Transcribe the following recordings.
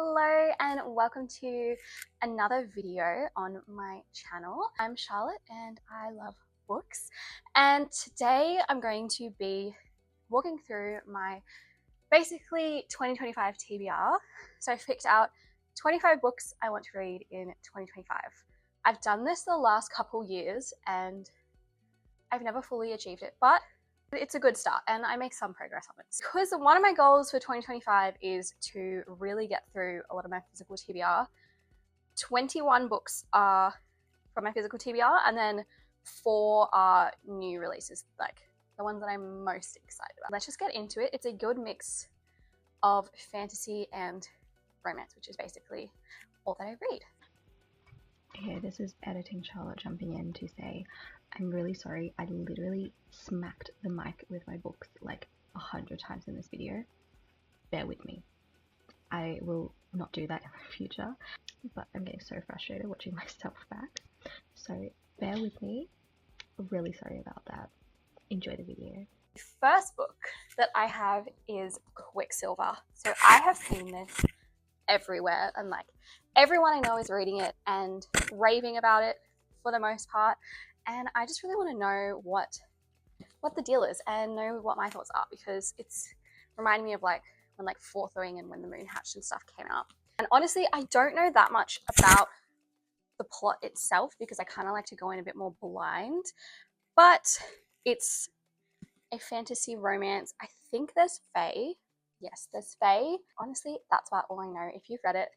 Hello and welcome to another video on my channel. I'm Charlotte and I love books, and today I'm going to be walking through my basically 2025 TBR. So I've picked out 25 books I want to read in 2025. I've done this the last couple years and I've never fully achieved it, but it's a good start and I make some progress on it. Because one of my goals for 2025 is to really get through a lot of my physical TBR. 21 books are from my physical TBR and then 4 are new releases, like the ones that I'm most excited about. Let's just get into it. It's a good mix of fantasy and romance, which is basically all that I read. Okay, this is editing Charlotte jumping in to say, I'm really sorry, I literally smacked the mic with my books like 100 times in this video. Bear with me. I will not do that in the future, but I'm getting so frustrated watching myself back. So bear with me. Really sorry about that. Enjoy the video. The first book that I have is Quicksilver. So I have seen this everywhere and like everyone I know is reading it and raving about it for the most part, and I just really want to know what the deal is and know what my thoughts are, because it's reminding me of like when like Fourth Wing and When the Moon Hatched and stuff came out. And honestly, I don't know that much about the plot itself because I kind of like to go in a bit more blind, but it's a fantasy romance. I think there's fae. Yes, there's fae. Honestly, that's about all I know. If you've read it,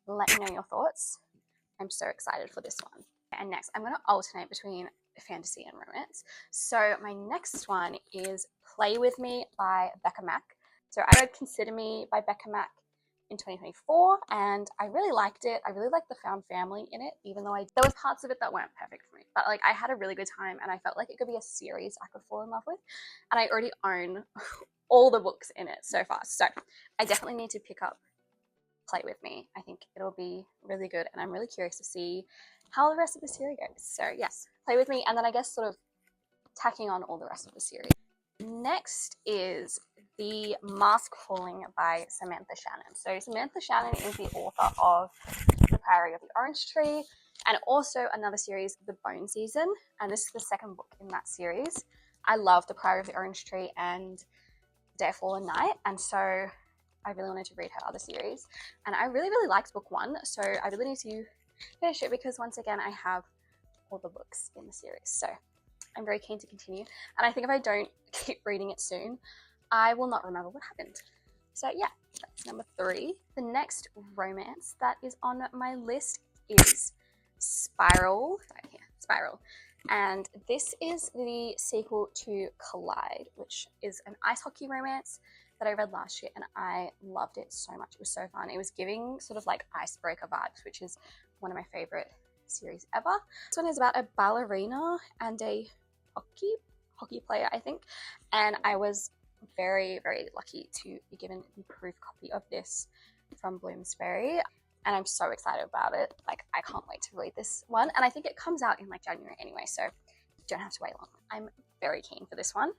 let me know your thoughts. I'm so excited for this one. And next, I'm going to alternate between fantasy and romance. So my next one is Play With Me by Becka Mack. So I read Consider Me by Becka Mack in 2024 and I really liked it. I really liked the found family in it, even though there was parts of it that weren't perfect for me. But like I had a really good time and I felt like it could be a series I could fall in love with. And I already own all the books in it so far. So I definitely need to pick up Play With Me. I think it'll be really good and I'm really curious to see how the rest of the series goes. So yes, Play With Me, and then I guess sort of tacking on all the rest of the series. Next is The Mask Falling by Samantha Shannon. So Samantha Shannon is the author of The Priory of the Orange Tree and also another series, The Bone Season, and this is the second book in that series. I love The Priory of the Orange Tree and Day of Fallen Night, and so I really wanted to read her other series, and I really liked book 1, so I really need to finish it because once again I have all the books in the series, so I'm very keen to continue. And I think if I don't keep reading it soon, I will not remember what happened. So yeah, that's number 3. The next romance that is on my list is Spiral. And this is the sequel to Collide, which is an ice hockey romance that I read last year and I loved it so much. It was so fun. It was giving sort of like icebreaker vibes, which is one of my favorite series ever. This one is about a ballerina and a hockey player, I think, and I was very lucky to be given the proof copy of this from Bloomsbury, and I'm so excited about it. Like I can't wait to read this one, and I think it comes out in like January anyway, so you don't have to wait long. I'm very keen for this one.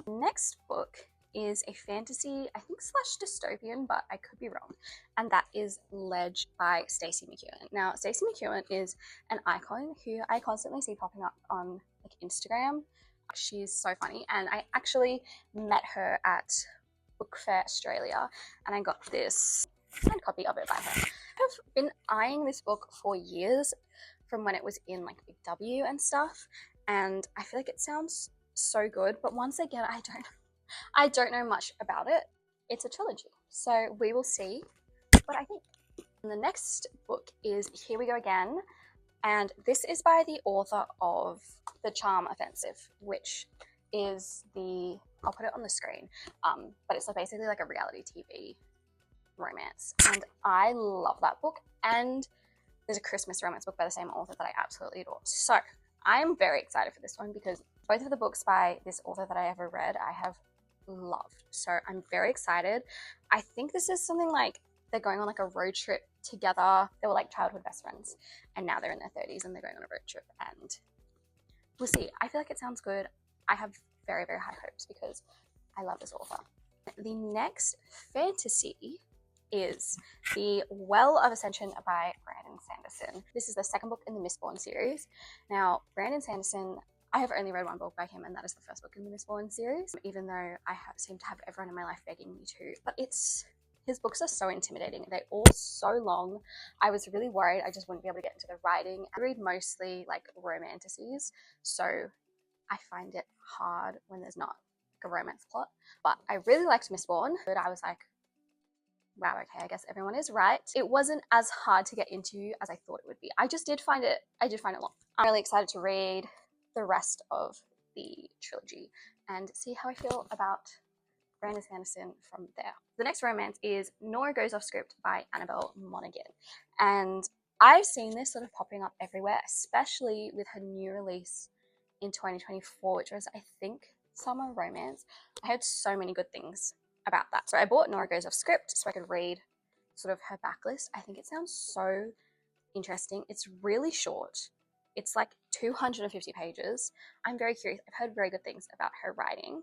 Next book is a fantasy, I think / dystopian, but I could be wrong, and that is Ledge by Stacey McEwan. Now, Stacey McEwan is an icon who I constantly see popping up on like Instagram. She's so funny, and I actually met her at Book Fair Australia, and I got this signed copy of it by her. I've been eyeing this book for years from when it was in like Big W and stuff, and I feel like it sounds so good, but once again, I don't know much about it. It's a trilogy, so we will see what I think. And the next book is Here We Go Again, and this is by the author of The Charm Offensive, which is I'll put it on the screen, but it's like basically like a reality TV romance, and I love that book. And there's a Christmas romance book by the same author that I absolutely adore. So I am very excited for this one because both of the books by this author that I ever read, I have loved. So I'm very excited. I think this is something like they're going on like a road trip together. They were like childhood best friends and now they're in their 30s and they're going on a road trip, and we'll see. I feel like it sounds good. I have very high hopes because I love this author. The next fantasy is The Well of Ascension by Brandon Sanderson. This is the second book in the Mistborn series. Now, Brandon Sanderson, I have only read one book by him, and that is the first book in the Mistborn series, even though I seem to have everyone in my life begging me to. But his books are so intimidating. They're all so long. I was really worried I just wouldn't be able to get into the writing. I read mostly like romanticies, so I find it hard when there's not like a romance plot. But I really liked Mistborn, but I was like, wow, okay, I guess everyone is right. It wasn't as hard to get into as I thought it would be. I did find it long. I'm really excited to read the rest of the trilogy and see how I feel about Brandon Sanderson from there. The next romance is Nora Goes Off Script by Annabel Monaghan. And I've seen this sort of popping up everywhere, especially with her new release in 2024, which was, I think, summer romance. I heard so many good things about that. So I bought Nora Goes Off Script so I could read sort of her backlist. I think it sounds so interesting. It's really short. It's like 250 pages. I'm very curious. I've heard very good things about her writing.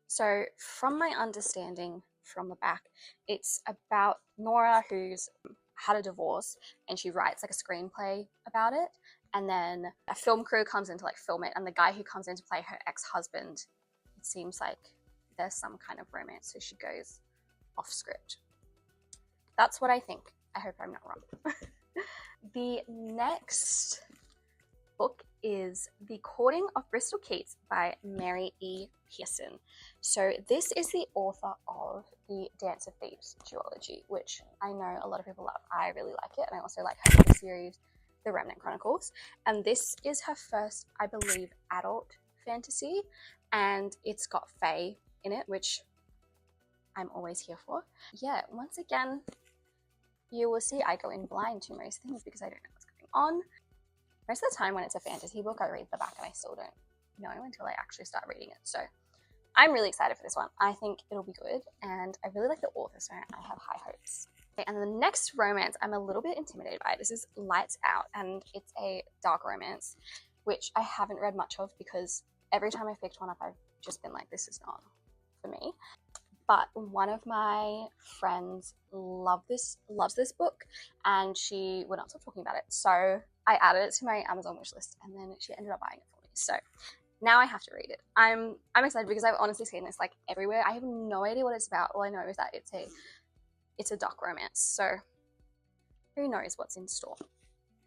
So from my understanding from the back, it's about Nora who's had a divorce and she writes like a screenplay about it, and then a film crew comes in to like film it, and the guy who comes in to play her ex-husband, it seems like there's some kind of romance, so she goes off script. That's what I think. I hope I'm not wrong. The next book is The Courting of Bristol Keats by Mary E. Pearson. So this is the author of the Dance of Thieves duology, which I know a lot of people love. I really like it, and I also like her other series, The Remnant Chronicles. And this is her first, I believe, adult fantasy, and it's got fae in it, which I'm always here for. Yeah, once again, you will see I go in blind to most things because I don't know what's going on. Most of the time when it's a fantasy book, I read the back and I still don't know until I actually start reading it. So I'm really excited for this one. I think it'll be good, and I really like the author, so I have high hopes. Okay, and the next romance I'm a little bit intimidated by. This is Lights Out, and it's a dark romance, which I haven't read much of because every time I've picked one up, I've just been like, this is not for me. But one of my friends loves this book, and she would not stop talking about it. So I added it to my Amazon wishlist, and then she ended up buying it for me. So now I have to read it. I'm excited because I've honestly seen this like everywhere. I have no idea what it's about. All I know is that it's a dark romance. So who knows what's in store.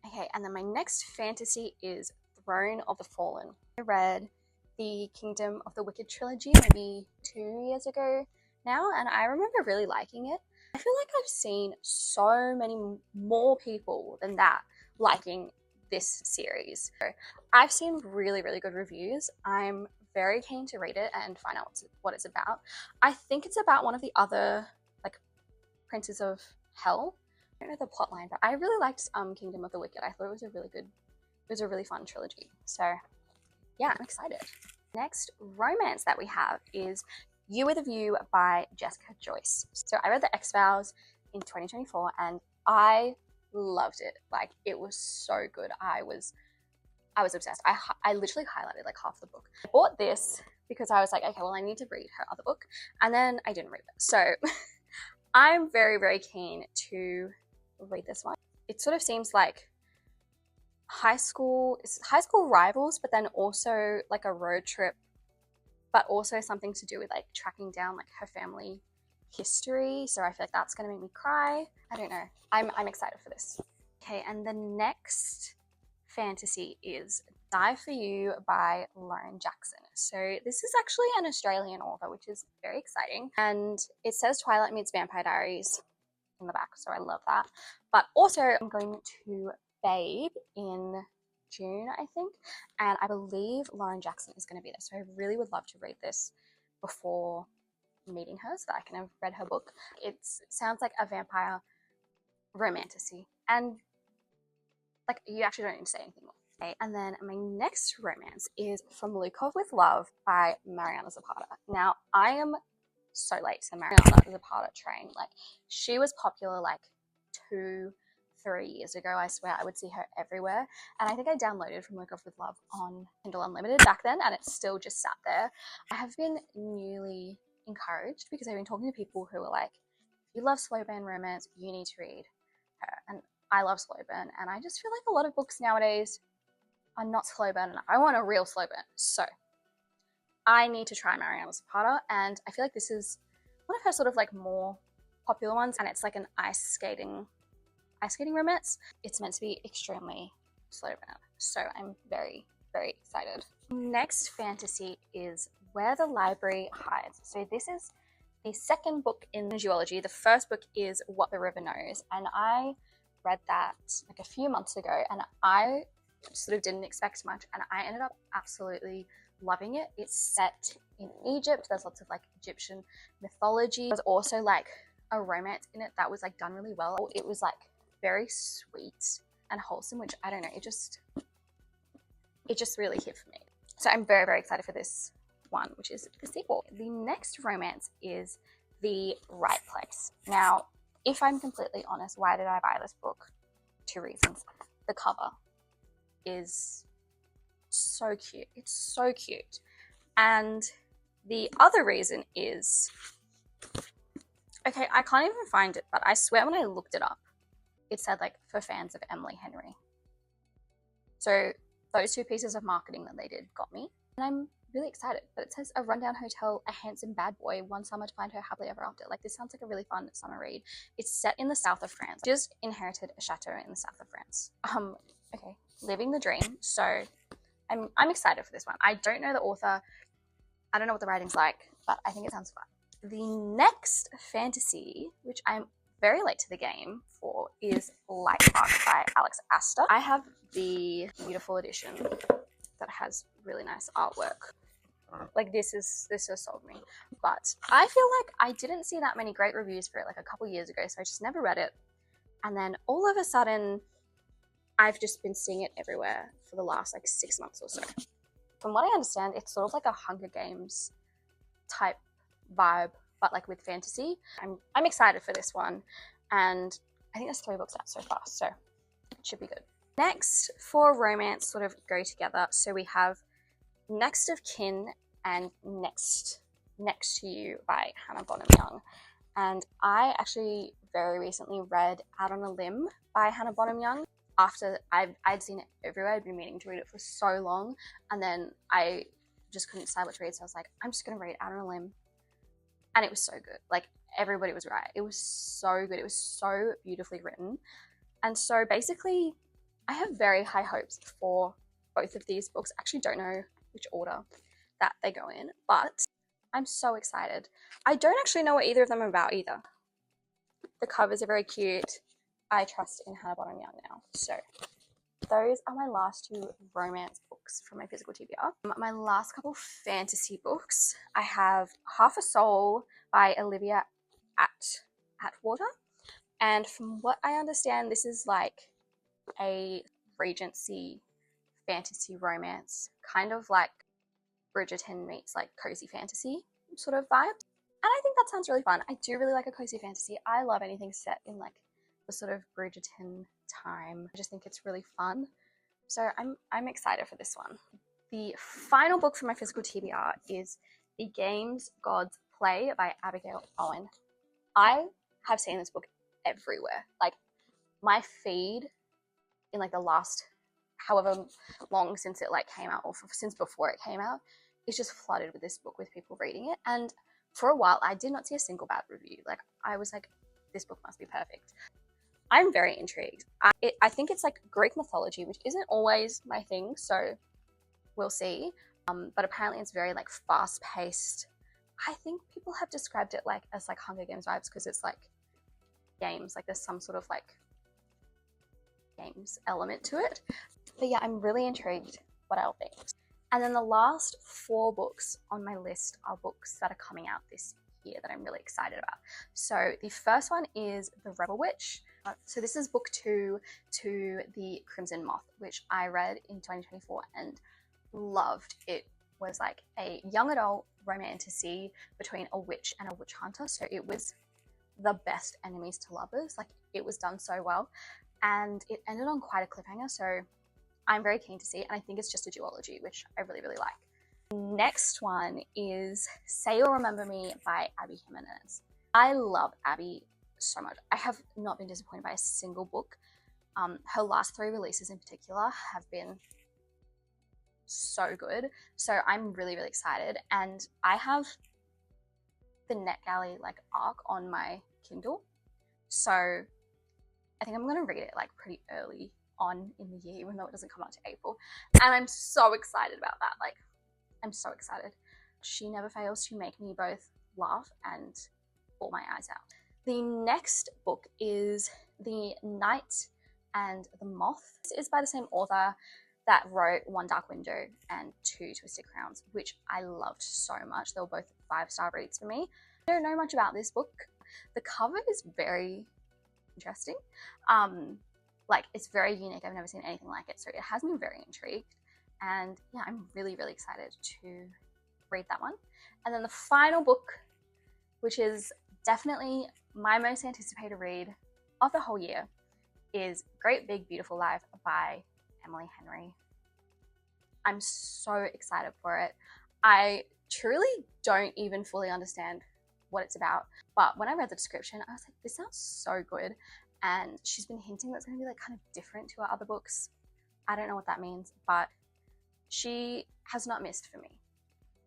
Okay, and then my next fantasy is Throne of the Fallen. I read the Kingdom of the Wicked trilogy maybe 2 years ago now, and I remember really liking it. I feel like I've seen so many more people than that liking this series. So I've seen really, really good reviews. I'm very keen to read it and find out what it's about. I think it's about one of the other like princes of hell. I don't know the plot line, but I really liked Kingdom of the Wicked. I thought it was a really fun trilogy. So yeah, I'm excited. Next romance that we have is You With a View by Jessica Joyce. So I read The X-Files in 2024 and I loved it. Like, it was so good. I was obsessed. I literally highlighted like half the book. I bought this because I was like, okay, well, I need to read her other book, and then I didn't read it. So I'm very, very keen to read this one. It sort of seems like high school rivals, but then also like a road trip, but also something to do with like tracking down like her family history. So I feel like that's gonna make me cry. I don't know. I'm excited for this. Okay, and the next fantasy is Die For You by Lauren Jackson. So this is actually an Australian author, which is very exciting. And it says Twilight meets Vampire Diaries in the back, so I love that. But also I'm going to Babe in June, I think, and I believe Lauren Jackson is going to be there. So I really would love to read this before meeting her so that I can have read her book. It sounds like a vampire romantasy, and like you actually don't need to say anything more. Okay, and then my next romance is From Lukov with Love by Mariana Zapata. Now I am so late to the Mariana Zapata train. Like, she was popular like 2-3 years ago. I swear I would see her everywhere, and I think I downloaded From Lukov with Love on Kindle Unlimited back then, and it's still just sat there. I have been newly encouraged because I've been talking to people who are like, if you love slow burn romance, you need to read her. And I love slow burn, and I just feel like a lot of books nowadays are not slow burn enough. I want a real slow burn. So I need to try Mariana Zapata, and I feel like this is one of her sort of like more popular ones, and it's like an ice skating romance. It's meant to be extremely slow burn, so I'm very, very excited. Next fantasy is Where the Library Hides. So this is the second book in the duology. The first book is What the River Knows, and I read that like a few months ago, and I sort of didn't expect much, and I ended up absolutely loving it. It's set in Egypt. There's lots of like Egyptian mythology. There's also like a romance in it that was like done really well. It was like very sweet and wholesome, which I don't know, it just really hit for me. So I'm very, very excited for this one, which is the sequel. The next romance is The Right Place. Now, if I'm completely honest, why did I buy this book? 2 reasons. The cover is so cute. It's so cute. And the other reason is, okay, I can't even find it, but I swear when I looked it up, it said like for fans of Emily Henry. So those 2 pieces of marketing that they did got me, and I'm really excited. But it says a rundown hotel, a handsome bad boy, one summer to find her happily ever after. Like, this sounds like a really fun summer read. It's set in the south of France. Just inherited a chateau in the south of France. Okay, living the dream. So I'm excited for this one. I don't know the author. I don't know what the writing's like, but I think it sounds fun. The next fantasy, which I'm very late to the game for, is Light Park by Alex Astor. I have the beautiful edition that has really nice artwork. Like, this has sold me. But I feel like I didn't see that many great reviews for it like a couple years ago, so I just never read it. And then all of a sudden, I've just been seeing it everywhere for the last like 6 months or so. From what I understand, it's sort of like a Hunger Games type vibe, but like with fantasy. I'm excited for this one, and I think there's 3 books out so far, so it should be good. Next, for romance sort of go together, so we have Next of Kin and Next to You by Hannah Bonham Young. And I actually very recently read Out on a Limb by Hannah Bonham Young. After I'd seen it everywhere, I'd been meaning to read it for so long, and then I just couldn't decide what to read, so I was like, I'm just gonna read Out on a Limb. And it was so good. Like, everybody was right. It was so good. It was so beautifully written. And so basically, I have very high hopes for both of these books. I actually don't know which order that they go in, but I'm so excited. I don't actually know what either of them are about either. The covers are very cute. I trust in Hannah Bonham Young now. So those are my last 2 romance books from my physical TBR. My last couple fantasy books, I have Half a Soul by Olivia Atwater. And from what I understand, this is like a Regency fantasy romance, kind of like Bridgerton meets like cozy fantasy sort of vibe. And I think that sounds really fun. I do really like a cozy fantasy. I love anything set in like the sort of Bridgerton time. I just think it's really fun. So I'm excited for this one. The final book from my physical TBR is The Games Gods Play by Abigail Owen. I have seen this book everywhere. Like, my feed in like the last however long since it like came out, or since before it came out, is just flooded with this book, with people reading it. And for a while, I did not see a single bad review. Like, I was like, this book must be perfect. I'm very intrigued. I think it's like Greek mythology, which isn't always my thing, so we'll see. But apparently it's very like fast-paced. I think people have described it like as like Hunger Games vibes, because it's like games, like there's some sort of like games element to it. But yeah, I'm really intrigued what I'll think. And then the last 4 books on my list are books that are coming out this year that I'm really excited about. So the first one is The Rebel Witch. So this is book 2 to The Crimson Moth, which I read in 2024 and loved. It was like a young adult romantasy between a witch and a witch hunter. So it was the best enemies to lovers. Like, it was done so well, and it ended on quite a cliffhanger. So I'm very keen to see it, and I think it's just a duology, which I really, really like. Next one is Say You'll Remember Me by Abby Jimenez. I love Abby so much. I have not been disappointed by a single book. Her last 3 releases in particular have been so good. So I'm really, really excited. And I have the NetGalley like arc on my Kindle. So I think I'm going to read it like pretty early on in the year, even though it doesn't come out to April. And I'm so excited about that. Like, I'm so excited. She never fails to make me both laugh and bawl my eyes out. The next book is The Night and the Moth. This is by the same author that wrote One Dark Window and Two Twisted Crowns, which I loved so much. They were both 5-star reads for me. I don't know much about this book. The cover is very interesting. Like, it's very unique. I've never seen anything like it, so it has me very intrigued. And yeah, I'm really, really excited to read that one. And then the final book, which is definitely my most anticipated read of the whole year, is Great Big Beautiful Life by Emily Henry. I'm so excited for it. I truly don't even fully understand what it's about, but when I read the description, I was like, this sounds so good. And she's been hinting that it's going to be like kind of different to her other books. I don't know what that means, but she has not missed for me,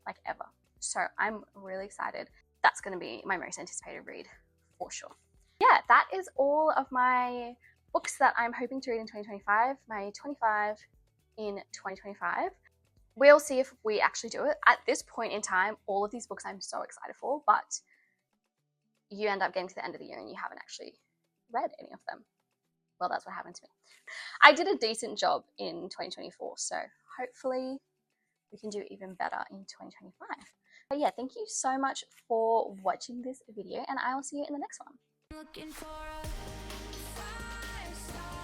like ever. So I'm really excited. That's going to be my most anticipated read for sure. Yeah, that is all of my books that I'm hoping to read in 2025, my 25 in 2025. We'll see if we actually do it. At this point in time, all of these books I'm so excited for, but you end up getting to the end of the year and you haven't actually read any of them. Well, that's what happened to me. I did a decent job in 2024, so hopefully we can do even better in 2025. But yeah, thank you so much for watching this video, and I will see you in the next one. Looking for a 5-star